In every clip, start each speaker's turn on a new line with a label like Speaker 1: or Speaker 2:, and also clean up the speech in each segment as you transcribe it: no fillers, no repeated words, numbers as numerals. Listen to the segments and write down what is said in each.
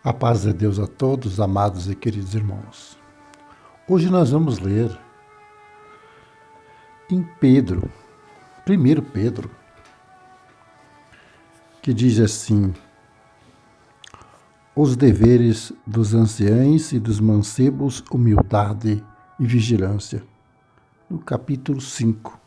Speaker 1: A paz de Deus a todos, amados e queridos irmãos. Hoje nós vamos ler em Pedro, 1 Pedro, que diz assim: os deveres dos anciães e dos mancebos, humildade e vigilância. No capítulo 5.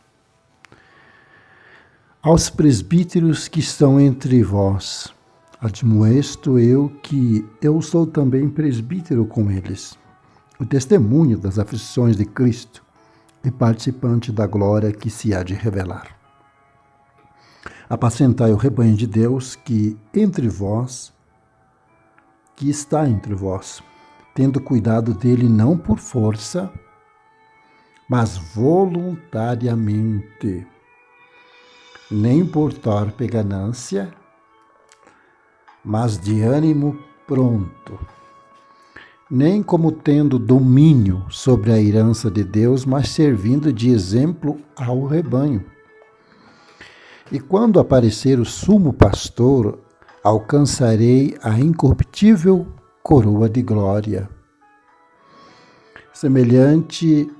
Speaker 1: Aos presbíteros que estão entre vós, admoesto eu que eu sou também presbítero com eles, o testemunho das aflições de Cristo e participante da glória que se há de revelar. Apacentai o rebanho de Deus que está entre vós, tendo cuidado dele não por força, mas voluntariamente, nem por torpe ganância, mas de ânimo pronto, nem como tendo domínio sobre a herança de Deus, mas servindo de exemplo ao rebanho. E quando aparecer o sumo pastor, alcançarei a incorruptível coroa de glória. Semelhante,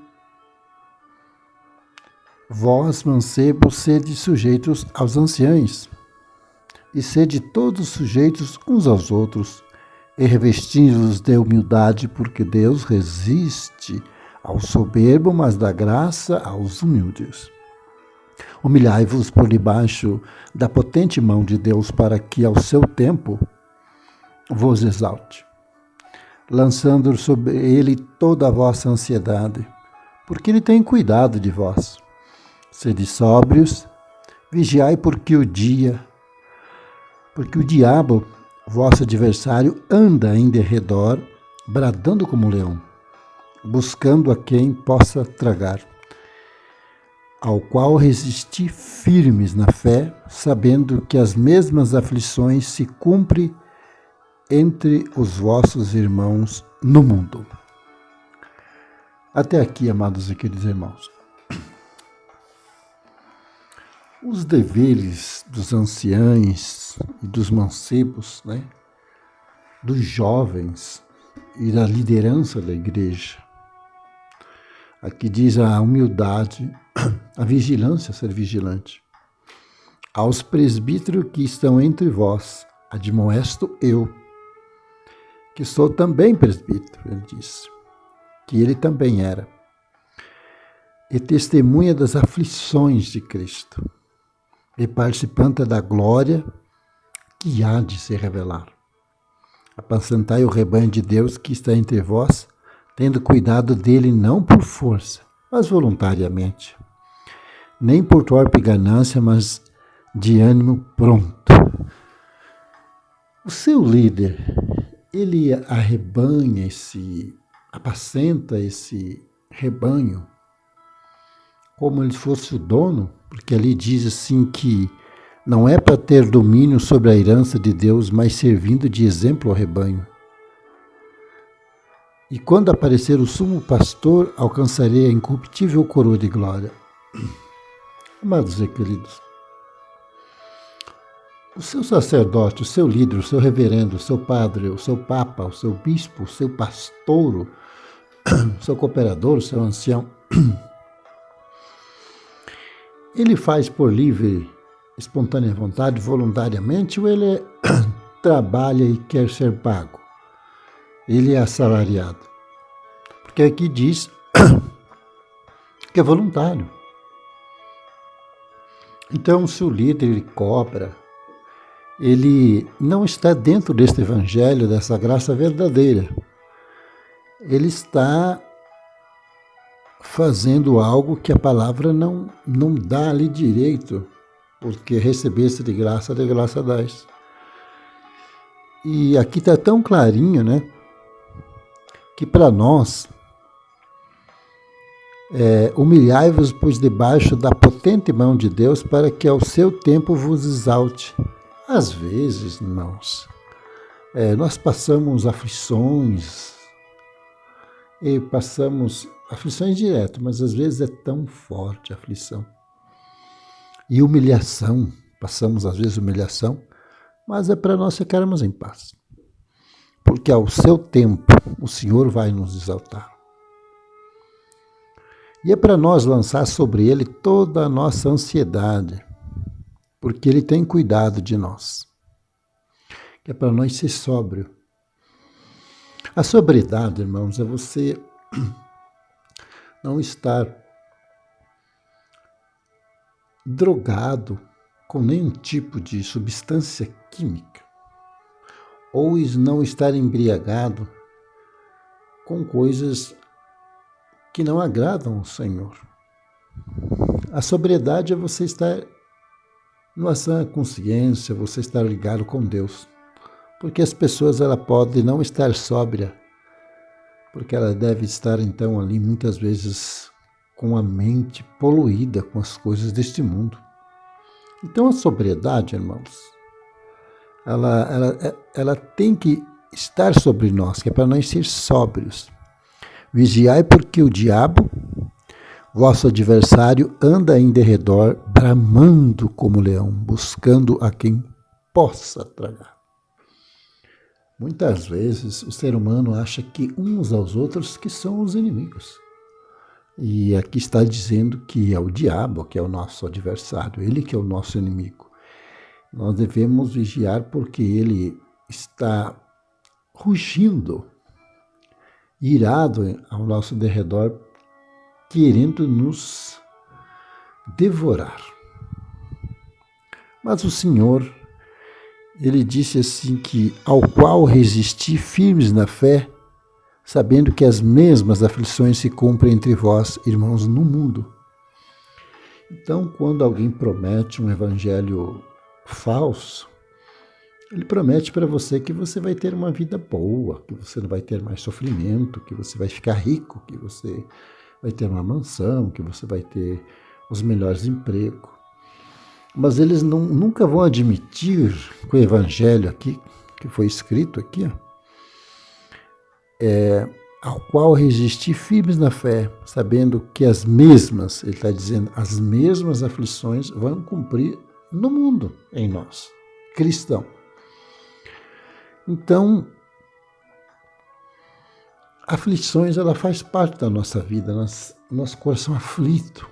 Speaker 1: vós, mancebos, sede sujeitos aos anciães, e sede todos sujeitos uns aos outros, e revestindo-os de humildade, porque Deus resiste ao soberbo, mas dá graça aos humildes. Humilhai-vos por debaixo da potente mão de Deus, para que ao seu tempo vos exalte, lançando sobre ele toda a vossa ansiedade, porque ele tem cuidado de vós. Sede sóbrios, vigiai, porque o diabo, vosso adversário, anda em derredor, bradando como um leão, buscando a quem possa tragar, ao qual resisti firmes na fé, sabendo que as mesmas aflições se cumprem entre os vossos irmãos no mundo. Até aqui, amados e queridos irmãos. Os deveres dos anciães e dos mancebos, dos jovens e da liderança da igreja. Aqui diz a humildade, a vigilância, ser vigilante. Aos presbíteros que estão entre vós, admoesto eu, que sou também presbítero, ele disse, que ele também era, e testemunha das aflições de Cristo, e participante da glória que há de se revelar. Apacentai o rebanho de Deus que está entre vós, tendo cuidado dele não por força, mas voluntariamente, nem por torpe ganância, mas de ânimo pronto. O seu líder, ele apacenta esse rebanho como ele fosse o dono, porque ali diz assim que não é para ter domínio sobre a herança de Deus, mas servindo de exemplo ao rebanho. E quando aparecer o sumo pastor, alcançarei a incorruptível coroa de glória. Amados e queridos, o seu sacerdote, o seu líder, o seu reverendo, o seu padre, o seu papa, o seu bispo, o seu pastouro, o seu cooperador, o seu ancião, ele faz por livre, espontânea vontade, voluntariamente, ou ele trabalha e quer ser pago? Ele é assalariado. Porque aqui diz que é voluntário. Então, se o líder ele cobra, ele não está dentro deste evangelho, dessa graça verdadeira. Ele está fazendo algo que a palavra não dá-lhe direito, porque recebesse de graça dás. E aqui está tão clarinho, que para nós, humilhai-vos, pois, debaixo da potente mão de Deus, para que ao seu tempo vos exalte. Às vezes, irmãos, nós passamos aflições, aflições diretas, mas às vezes é tão forte a aflição. E humilhação, passamos às vezes humilhação, mas é para nós ficarmos em paz. porque ao seu tempo o Senhor vai nos exaltar. E é para nós lançar sobre Ele toda a nossa ansiedade, porque Ele tem cuidado de nós. Que é para nós ser sóbrio. A sobriedade, irmãos, é você não estar drogado com nenhum tipo de substância química, ou não estar embriagado com coisas que não agradam ao Senhor. A sobriedade é você estar numa sã consciência, você estar ligado com Deus. Porque as pessoas podem não estar sóbria, porque ela deve estar então ali muitas vezes com a mente poluída com as coisas deste mundo. Então a sobriedade, irmãos, ela tem que estar sobre nós, que é para nós ser sóbrios. Vigiai, porque o diabo, vosso adversário, anda em derredor, bramando como leão, buscando a quem possa tragar. Muitas vezes o ser humano acha que uns aos outros que são os inimigos. E aqui está dizendo que é o diabo que é o nosso adversário, ele que é o nosso inimigo. Nós devemos vigiar porque ele está rugindo, irado ao nosso derredor, querendo nos devorar. Mas o Senhor, Ele disse assim que ao qual resisti firmes na fé, sabendo que as mesmas aflições se cumprem entre vós, irmãos, no mundo. Então, quando alguém promete um evangelho falso, ele promete para você que você vai ter uma vida boa, que você não vai ter mais sofrimento, que você vai ficar rico, que você vai ter uma mansão, que você vai ter os melhores empregos. Mas eles nunca vão admitir que o evangelho aqui, que foi escrito aqui, ao qual resisti firmes na fé, sabendo que as mesmas, ele está dizendo, as mesmas aflições vão cumprir no mundo, em nós, cristão. Então, aflições, ela faz parte da nossa vida, nosso coração aflito.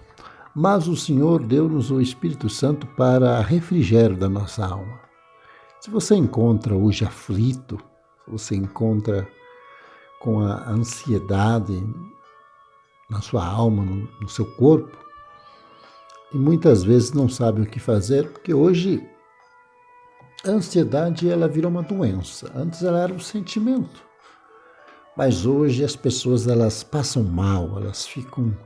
Speaker 1: Mas o Senhor deu-nos o Espírito Santo para refrigério da nossa alma. Se você encontra hoje aflito, se você encontra com a ansiedade na sua alma, no seu corpo, e muitas vezes não sabe o que fazer, porque hoje a ansiedade ela virou uma doença. Antes ela era um sentimento, mas hoje as pessoas elas passam mal, elas ficam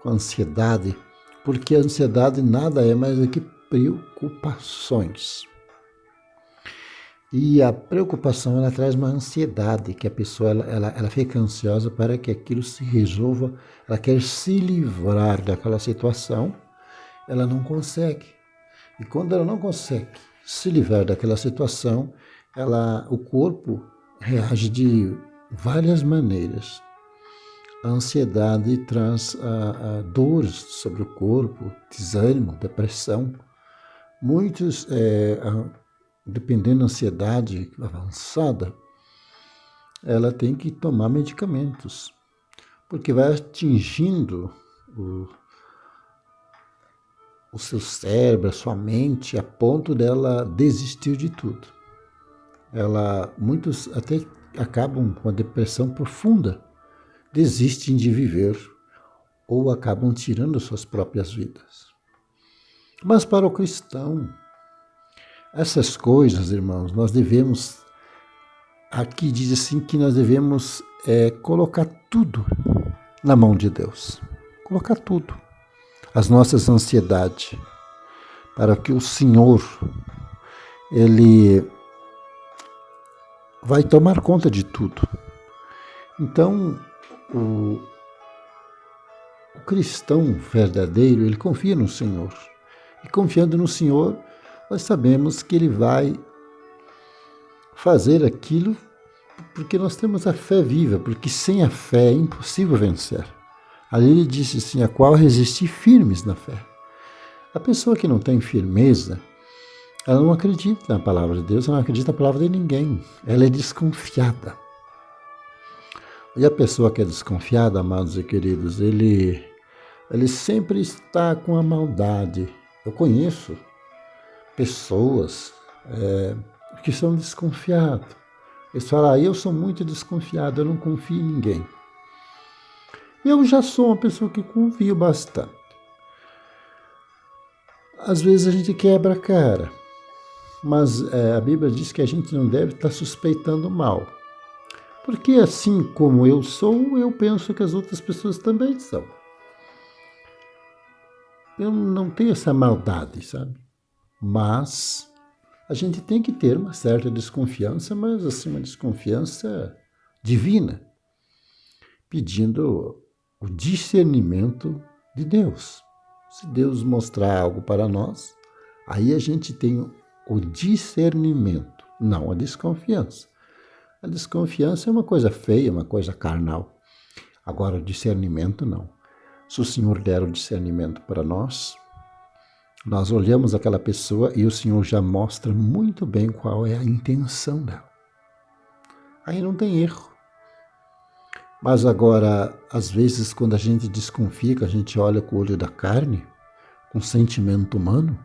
Speaker 1: com ansiedade, porque a ansiedade nada é mais do que preocupações. E a preocupação ela traz uma ansiedade, que a pessoa ela fica ansiosa para que aquilo se resolva, ela quer se livrar daquela situação, ela não consegue. E quando ela não consegue se livrar daquela situação, o corpo reage de várias maneiras. A ansiedade traz dores sobre o corpo, desânimo, depressão. Muitos, dependendo da ansiedade avançada, ela tem que tomar medicamentos, porque vai atingindo o seu cérebro, a sua mente, a ponto dela desistir de tudo. Muitos até acabam com a depressão profunda, desistem de viver ou acabam tirando suas próprias vidas. Mas para o cristão, essas coisas, irmãos, nós devemos, aqui diz assim que nós devemos colocar tudo na mão de Deus. Colocar tudo. As nossas ansiedades, para que o Senhor, Ele vai tomar conta de tudo. Então, o cristão verdadeiro, ele confia no Senhor. E confiando no Senhor, nós sabemos que Ele vai fazer aquilo porque nós temos a fé viva, porque sem a fé é impossível vencer. Ali ele disse assim, a qual resisti firmes na fé. A pessoa que não tem firmeza, Ela não acredita na palavra de Deus, ela não acredita na palavra de ninguém. Ela é desconfiada. E a pessoa que é desconfiada, amados e queridos, ele sempre está com a maldade. Eu conheço pessoas que são desconfiadas. Eles falam, eu sou muito desconfiado, eu não confio em ninguém. Eu já sou uma pessoa que confio bastante. Às vezes a gente quebra a cara, mas a Bíblia diz que a gente não deve estar suspeitando mal. Porque assim como eu sou, eu penso que as outras pessoas também são. Eu não tenho essa maldade, sabe? Mas a gente tem que ter uma certa desconfiança, mas assim, uma desconfiança divina, pedindo o discernimento de Deus. Se Deus mostrar algo para nós, aí a gente tem o discernimento, não a desconfiança. A desconfiança é uma coisa feia, uma coisa carnal. Agora, o discernimento não. Se o Senhor der o discernimento para nós olhamos aquela pessoa e o Senhor já mostra muito bem qual é a intenção dela. Aí não tem erro. Mas agora, às vezes, quando a gente desconfia, que a gente olha com o olho da carne, com sentimento humano,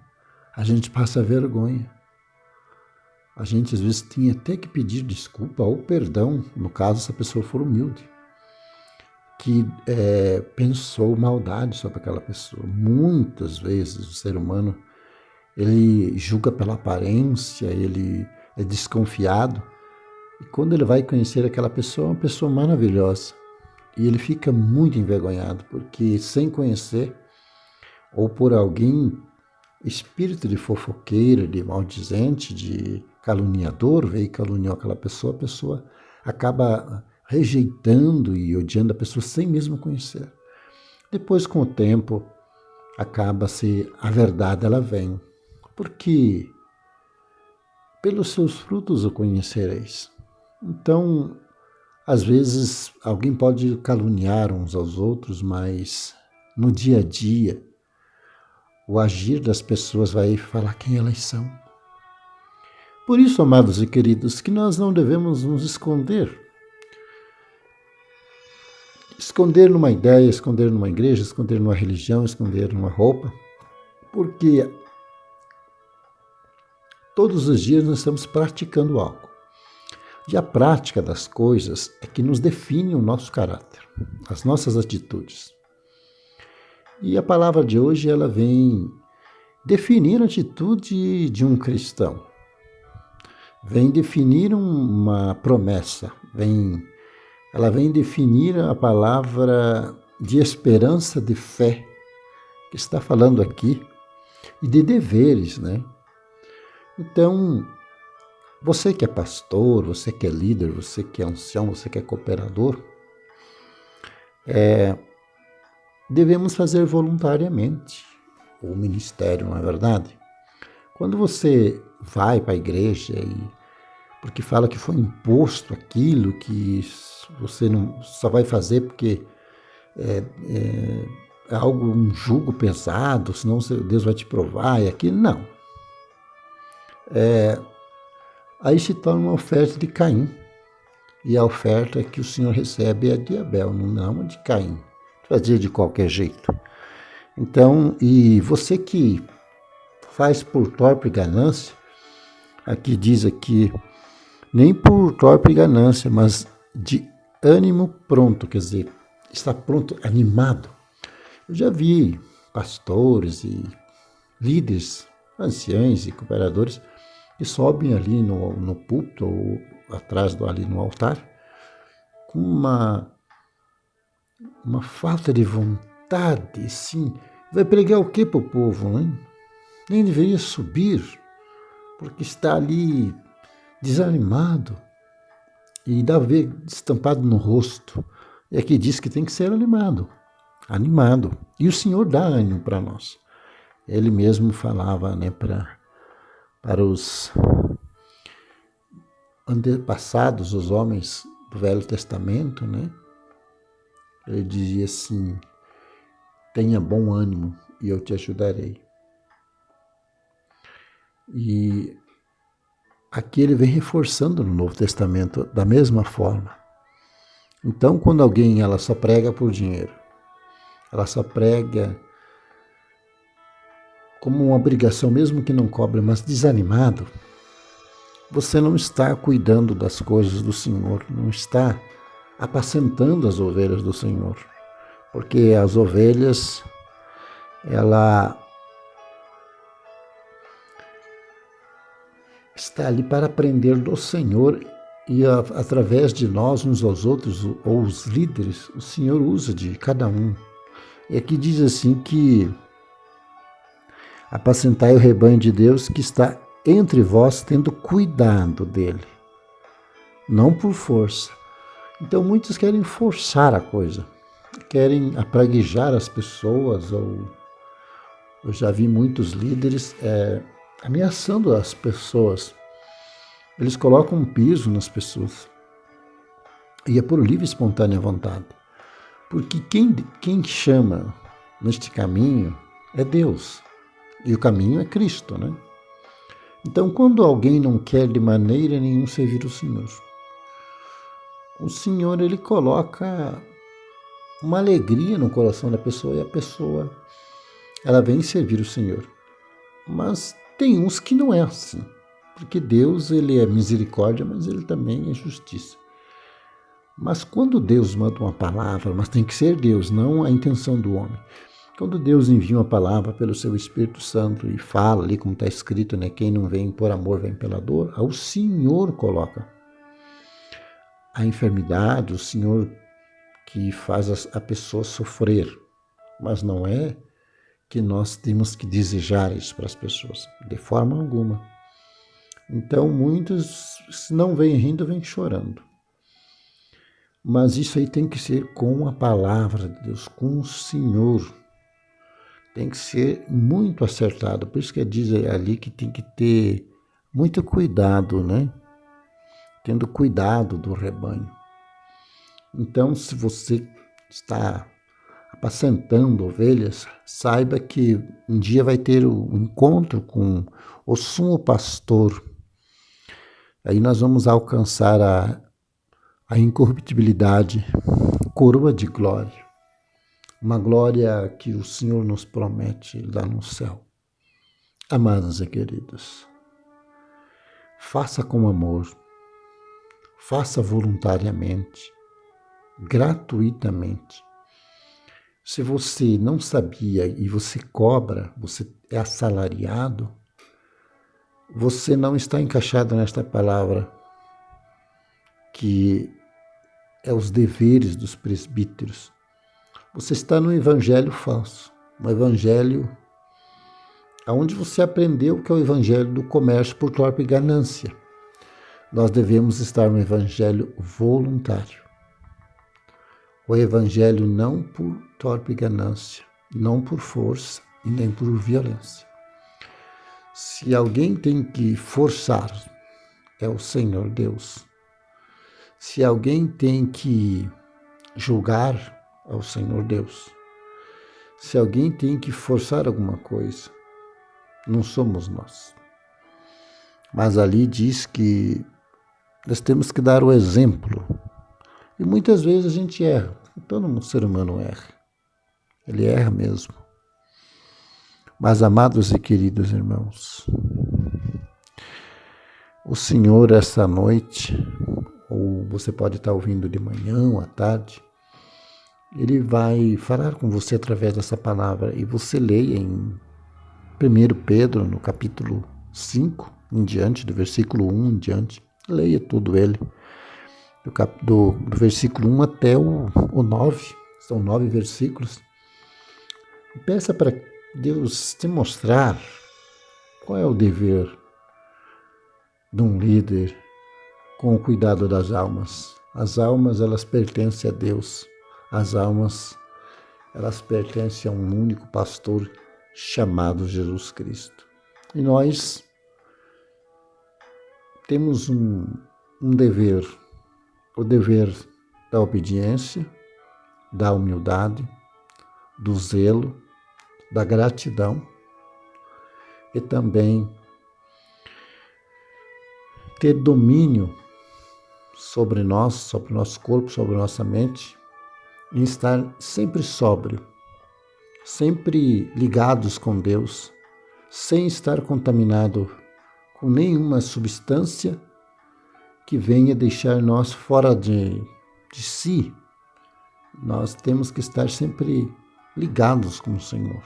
Speaker 1: a gente passa vergonha. A gente, às vezes, tinha até que pedir desculpa ou perdão, no caso, se a pessoa for humilde, que pensou maldade sobre aquela pessoa. Muitas vezes o ser humano, ele julga pela aparência, ele é desconfiado, e quando ele vai conhecer aquela pessoa, é uma pessoa maravilhosa, e ele fica muito envergonhado, porque sem conhecer, ou por alguém, espírito de fofoqueiro, de maldizente, de caluniador, veio e caluniou aquela pessoa, a pessoa acaba rejeitando e odiando a pessoa sem mesmo conhecer. Depois, com o tempo, acaba-se, a verdade ela vem, porque pelos seus frutos o conhecereis. Então, às vezes, alguém pode caluniar uns aos outros, mas no dia a dia, o agir das pessoas vai falar quem elas são. Por isso, amados e queridos, que nós não devemos nos esconder. Esconder numa ideia, esconder numa igreja, esconder numa religião, esconder numa roupa, porque todos os dias nós estamos praticando algo. E a prática das coisas é que nos define o nosso caráter, as nossas atitudes. E a palavra de hoje ela vem definir a atitude de um cristão, vem definir uma promessa, ela vem definir a palavra de esperança, de fé, que está falando aqui, e de deveres, né? Então, você que é pastor, você que é líder, você que é ancião, você que é cooperador, devemos fazer voluntariamente o ministério, não é verdade? Quando você vai para a igreja porque fala que foi imposto aquilo, que você não só vai fazer porque é algo, um jugo pesado, senão Deus vai te provar, e aquilo, não. Aí se torna uma oferta de Caim. E a oferta que o Senhor recebe é de Abel, não de Caim. Fazer de qualquer jeito. Então, e você que faz por torpe ganância, aqui diz aqui, nem por torpe ganância, mas de ânimo pronto, quer dizer, está pronto, animado. Eu já vi pastores e líderes, anciães e cooperadores que sobem ali no púlpito ou atrás ali no altar com uma falta de vontade, sim. Vai pregar o que para o povo, hein? Nem deveria subir, porque está ali desanimado e dá a ver estampado no rosto. E aqui diz que tem que ser animado. E o Senhor dá ânimo para nós. Ele mesmo falava, né, para os antepassados, os homens do Velho Testamento, né? Ele dizia assim, tenha bom ânimo e eu te ajudarei. E aqui ele vem reforçando no Novo Testamento da mesma forma. Então, quando alguém ela só prega por dinheiro, ela só prega como uma obrigação, mesmo que não cobre, mas desanimado, você não está cuidando das coisas do Senhor, não está apacentando as ovelhas do Senhor. Porque as ovelhas, ela está ali para aprender do Senhor e através de nós, uns aos outros, ou os líderes, o Senhor usa de cada um. E aqui diz assim que apacentai o rebanho de Deus que está entre vós, tendo cuidado dele, não por força. Então muitos querem forçar a coisa, querem apraguejar as pessoas, ou eu já vi muitos líderes ameaçando as pessoas. Eles colocam um piso nas pessoas. E é por livre e espontânea vontade. Porque quem chama neste caminho é Deus. E o caminho é Cristo, né? Então, quando alguém não quer de maneira nenhuma servir o Senhor, ele coloca uma alegria no coração da pessoa e a pessoa, ela vem servir o Senhor. Mas tem uns que não é assim, porque Deus, ele é misericórdia, mas ele também é justiça. Mas quando Deus manda uma palavra, mas tem que ser Deus, não a intenção do homem. Quando Deus envia uma palavra pelo seu Espírito Santo e fala ali, como está escrito, né? Quem não vem por amor, vem pela dor, o Senhor coloca a enfermidade, o Senhor que faz a pessoa sofrer. Mas não é que nós temos que desejar isso para as pessoas, de forma alguma. Então, muitos, se não vêm rindo, vêm chorando. Mas isso aí tem que ser com a palavra de Deus, com o Senhor. Tem que ser muito acertado. Por isso que diz ali que tem que ter muito cuidado, né? Tendo cuidado do rebanho. Então, se você está apacentando ovelhas, saiba que um dia vai ter um encontro com o sumo pastor. Aí nós vamos alcançar a incorruptibilidade, coroa de glória. Uma glória que o Senhor nos promete lá no céu. Amados e queridos, faça com amor, faça voluntariamente, gratuitamente. Se você não sabia e você cobra, você é assalariado, você não está encaixado nesta palavra, que é os deveres dos presbíteros. Você está no evangelho falso, um evangelho onde você aprendeu que é o evangelho do comércio por torpe ganância. Nós devemos estar no evangelho voluntário. O evangelho não por torpe ganância, não por força e nem por violência. Se alguém tem que forçar, é o Senhor Deus. Se alguém tem que julgar, é o Senhor Deus. Se alguém tem que forçar alguma coisa, não somos nós. Mas ali diz que nós temos que dar o exemplo. E muitas vezes a gente erra. Todo ser humano erra. Ele erra mesmo. Mas, amados e queridos irmãos, o Senhor essa noite, ou você pode estar ouvindo de manhã ou à tarde, Ele vai falar com você através dessa palavra. E você leia em 1 Pedro, no capítulo 5, em diante, do versículo 1 em diante. Leia tudo ele. Do versículo 1 até o 9. São 9 versículos. E peça para Deus te mostrar qual é o dever de um líder com o cuidado das almas. As almas, elas pertencem a Deus. As almas, elas pertencem a um único pastor chamado Jesus Cristo. E nós temos um dever, o dever da obediência, da humildade, do zelo, da gratidão e também ter domínio sobre nós, sobre o nosso corpo, sobre a nossa mente, em estar sempre sóbrio, sempre ligados com Deus, sem estar contaminado com nenhuma substância que venha deixar nós fora de si. Nós temos que estar sempre ligados com o Senhor,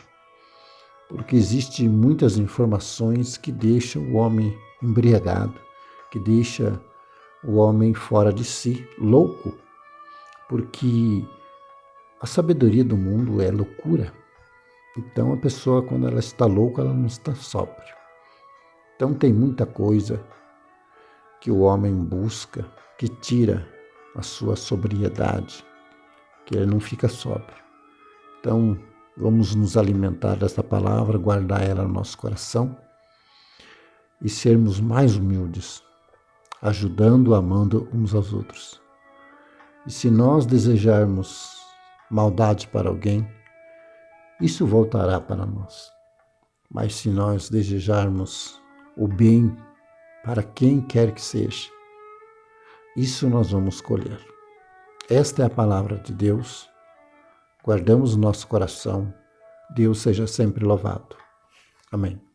Speaker 1: porque existem muitas informações que deixam o homem embriagado, que deixa o homem fora de si, louco, porque a sabedoria do mundo é loucura. Então a pessoa, quando ela está louca, ela não está sóbria. Então tem muita coisa que o homem busca, que tira a sua sobriedade, que ele não fica sóbrio. Então vamos nos alimentar dessa palavra, guardar ela no nosso coração e sermos mais humildes, ajudando, amando uns aos outros. E se nós desejarmos maldade para alguém, isso voltará para nós. Mas se nós desejarmos o bem para quem quer que seja, isso nós vamos colher. Esta é a palavra de Deus. Guardamos o nosso coração. Deus seja sempre louvado. Amém.